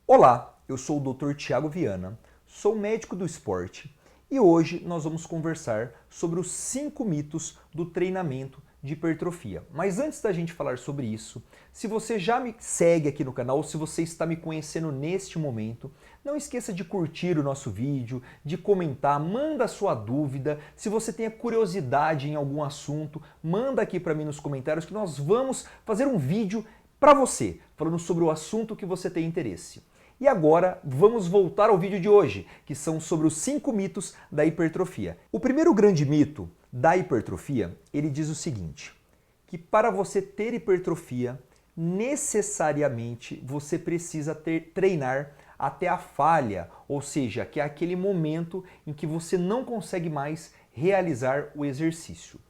Olá, eu sou o Dr. Tiago Viana, sou médico do esporte e hoje nós vamos conversar sobre os 5 mitos do treinamento de hipertrofia. Mas antes da gente falar sobre isso, se você já me segue aqui no canal ou se você está me conhecendo neste momento, não esqueça de curtir o nosso vídeo, de comentar, manda a sua dúvida. Se você tem curiosidade em algum assunto, manda aqui para mim nos comentários que nós vamos fazer um vídeo para você, falando sobre o assunto que você tem interesse. E agora vamos voltar ao vídeo de hoje, que são sobre os 5 mitos da hipertrofia. O primeiro grande mito da hipertrofia, ele diz o seguinte, que para você ter hipertrofia, necessariamente você precisa treinar até a falha, ou seja, que é aquele momento em que você não consegue mais realizar o exercício.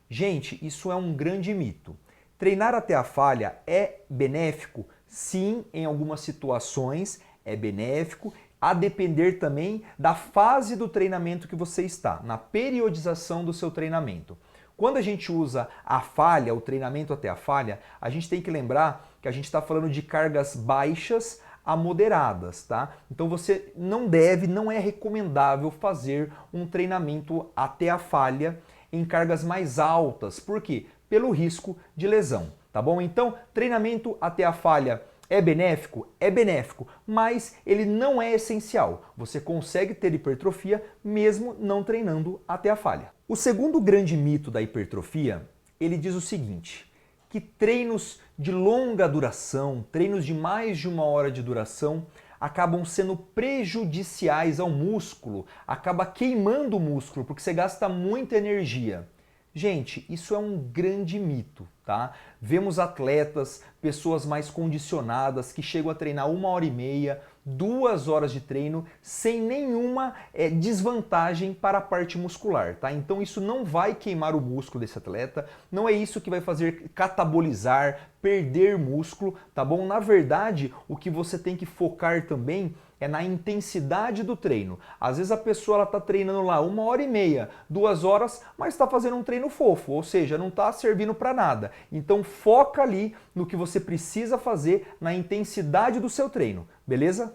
Gente, isso é um grande mito. Treinar até a falha é benéfico? Sim, em algumas situações é benéfico, a depender também da fase do treinamento que você está, na periodização do seu treinamento. Quando a gente usa a falha, o treinamento até a falha, a gente tem que lembrar que a gente está falando de cargas baixas a moderadas, tá? Então você não é recomendável fazer um treinamento até a falha em cargas mais altas. Por quê? Pelo risco de lesão, tá bom? Então, treinamento até a falha é benéfico? É benéfico, mas ele não é essencial. Você consegue ter hipertrofia mesmo não treinando até a falha. O segundo grande mito da hipertrofia, ele diz o seguinte, que treinos de longa duração, treinos de mais de 1 hora de duração, acabam sendo prejudiciais ao músculo, acaba queimando o músculo, porque você gasta muita energia. Gente, isso é um grande mito, tá? Vemos atletas, pessoas mais condicionadas que chegam a treinar 1 hora e meia, 2 horas de treino sem nenhuma desvantagem para a parte muscular, tá? Então isso não vai queimar o músculo desse atleta, não é isso que vai fazer catabolizar, perder músculo, tá bom? Na verdade, o que você tem que focar também é na intensidade do treino. Às vezes a pessoa está treinando lá 1 hora e meia, 2 horas, mas está fazendo um treino fofo, ou seja, não está servindo para nada. Então foca ali no que você precisa fazer, na intensidade do seu treino, beleza?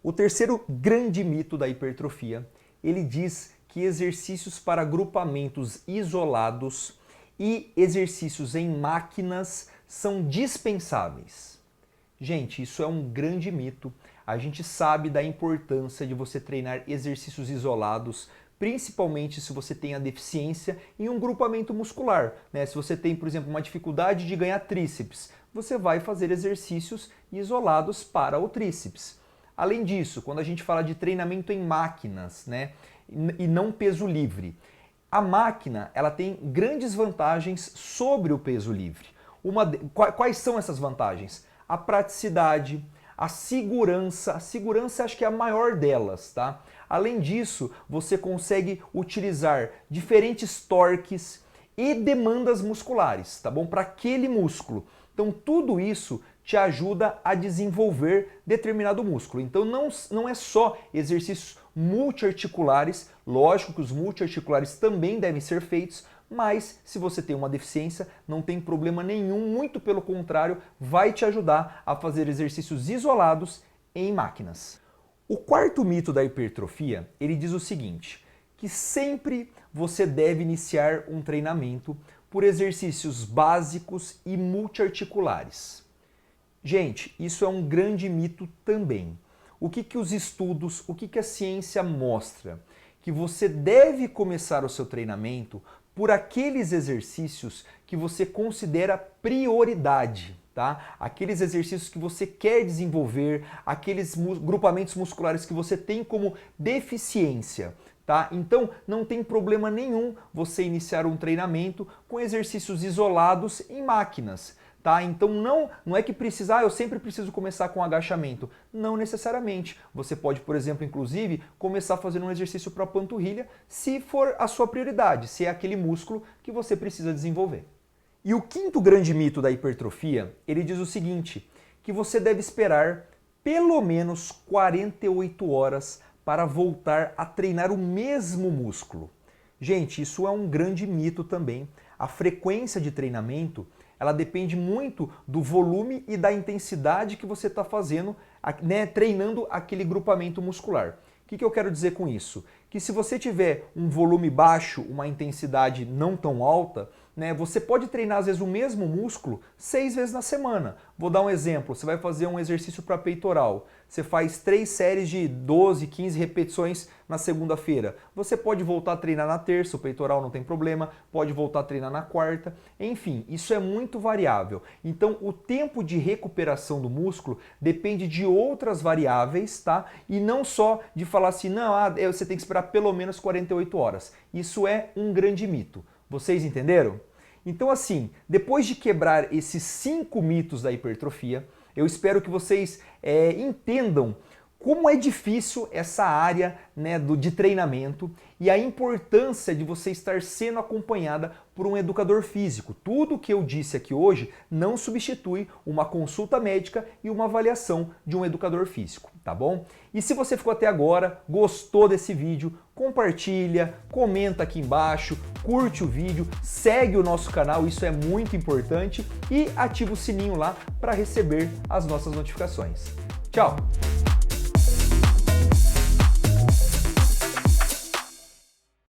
O terceiro grande mito da hipertrofia, ele diz que exercícios para agrupamentos isolados e exercícios em máquinas são dispensáveis. Gente, isso é um grande mito. A gente sabe da importância de você treinar exercícios isolados, principalmente se você tem a deficiência em um grupamento muscular, né? Se você tem, por exemplo, uma dificuldade de ganhar tríceps, você vai fazer exercícios isolados para o tríceps. Além disso, quando a gente fala de treinamento em máquinas, né, e não peso livre, a máquina ela tem grandes vantagens sobre o peso livre. Quais são essas vantagens? A praticidade, a segurança acho que é a maior delas, tá? Além disso, você consegue utilizar diferentes torques e demandas musculares, tá bom? Para aquele músculo. Então tudo isso te ajuda a desenvolver determinado músculo. Então não é só exercícios multiarticulares, lógico que os multiarticulares também devem ser feitos, mas se você tem uma deficiência, não tem problema nenhum, muito pelo contrário, vai te ajudar a fazer exercícios isolados em máquinas. O quarto mito da hipertrofia, ele diz o seguinte, que sempre você deve iniciar um treinamento por exercícios básicos e multiarticulares. Gente, isso é um grande mito também. O que os estudos, o que a ciência mostra? Que você deve começar o seu treinamento por aqueles exercícios que você considera prioridade, tá? Aqueles exercícios que você quer desenvolver, aqueles grupamentos musculares que você tem como deficiência, tá? Então não tem problema nenhum você iniciar um treinamento com exercícios isolados em máquinas. Tá? Então não é que precisa, eu sempre preciso começar com agachamento. Não necessariamente. Você pode, por exemplo, inclusive, começar fazendo um exercício para a panturrilha, se for a sua prioridade, se é aquele músculo que você precisa desenvolver. E o quinto grande mito da hipertrofia, ele diz o seguinte, que você deve esperar pelo menos 48 horas para voltar a treinar o mesmo músculo. Gente, isso é um grande mito também. A frequência de treinamento ela depende muito do volume e da intensidade que você está fazendo né, treinando aquele grupamento muscular. O que eu quero dizer com isso? Que se você tiver um volume baixo, uma intensidade não tão alta, né, você pode treinar às vezes o mesmo músculo 6 vezes na semana. Vou dar um exemplo, você vai fazer um exercício para peitoral, você faz 3 séries de 12, 15 repetições na segunda-feira. Você pode voltar a treinar na terça, o peitoral não tem problema, pode voltar a treinar na quarta, enfim, isso é muito variável. Então o tempo de recuperação do músculo depende de outras variáveis, tá? E não só de falar assim, não, você tem que esperar pelo menos 48 horas. Isso é um grande mito. Vocês entenderam? Então assim, depois de quebrar esses 5 mitos da hipertrofia, eu espero que vocês entendam como é difícil essa área, né, de treinamento e a importância de você estar sendo acompanhada por um educador físico. Tudo o que eu disse aqui hoje não substitui uma consulta médica e uma avaliação de um educador físico, tá bom? E se você ficou até agora, gostou desse vídeo, compartilha, comenta aqui embaixo, curte o vídeo, segue o nosso canal, isso é muito importante, e ativa o sininho lá para receber as nossas notificações. Tchau!